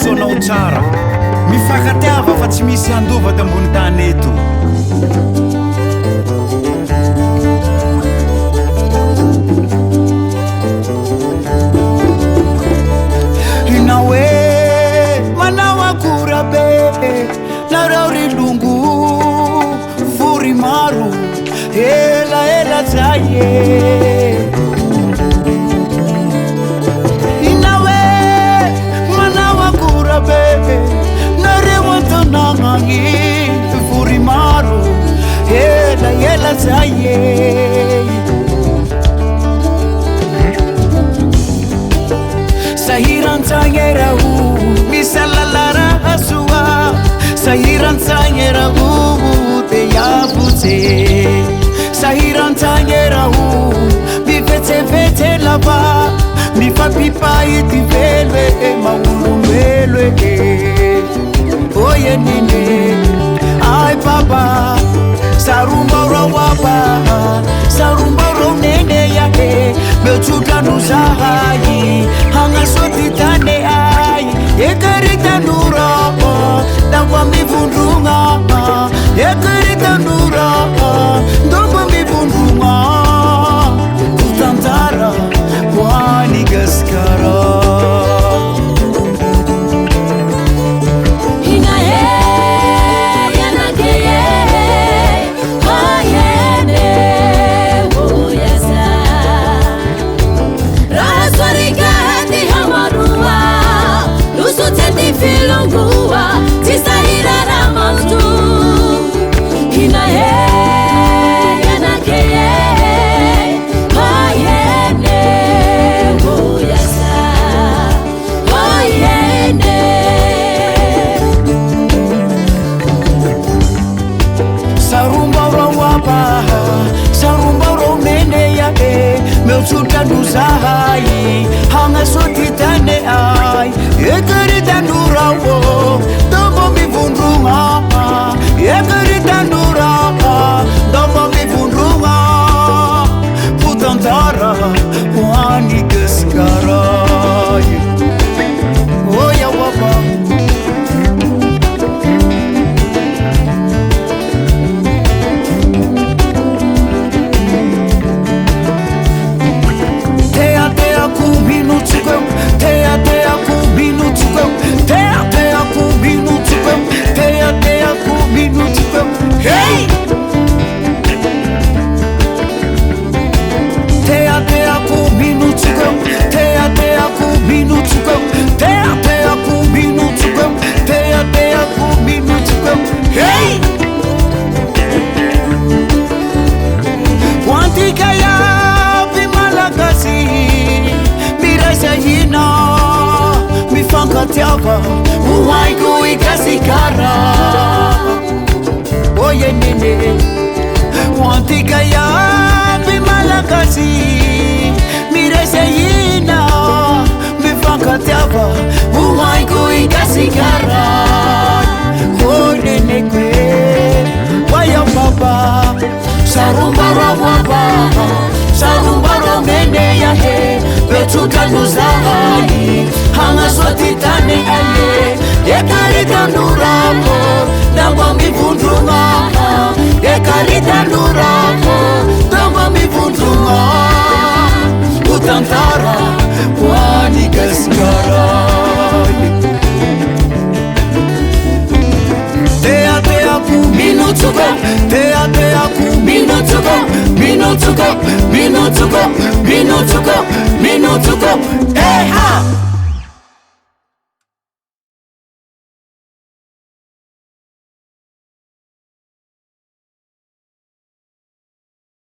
soanao tsara mifakatiava fa tsy misy andova ty ambony tany eto inao hoe manao akora be nareo ry longo vory maro elaela zay e inao hoe manao akora be nareo antanagny vory maro elaela zay e sahirantsagnerao misalalaraha soa sahirantsagnerao te yavutse sahirantsagnerao mivetsevetse lava mifampipahity velo e maolombelo e oyenine ay baba sarumbaurao aba sarumbaurao neneya e meutsutlano zahay hangasotitane ay ekaritanura dangwa mivundrunga ekaritanura dangwa mivundrunga kutantara wani gaskara filungua tisahira ramantu hina he yanake hayene huyasa hayene sarumba rawapa sarumba romene ya e meutsutlano zahay hangasotitane ay ekaritanurawo dombo mivundrunga ekaritanura dombo mivundrunga putantara wani gaskara oya wapa tea kuminutsuko tea kuminutsuko tea kuminutsuko tea kuminutsuko hey tea kuminutsuko tea kuminutsuko tea kuminutsuko tea kuminutsuko hey wantikaya vimalakasi mirasayina mifankatiava uwaiku ikasikara oyenene wantikaya vimalakasi mirasayina mifankatiava uwaiku ikasikara onenekwe waya baba sarumbara waba sarumbara mene ya he betutlano zahay hangasotitane ale ekaritanuramo dangwa mivundrunga ekaritanuramo dangwa mivundrunga utantara wani gaskara tea kuminutsuko tea kuminutsuko minutuko minutuko minutuko minutuko hey ha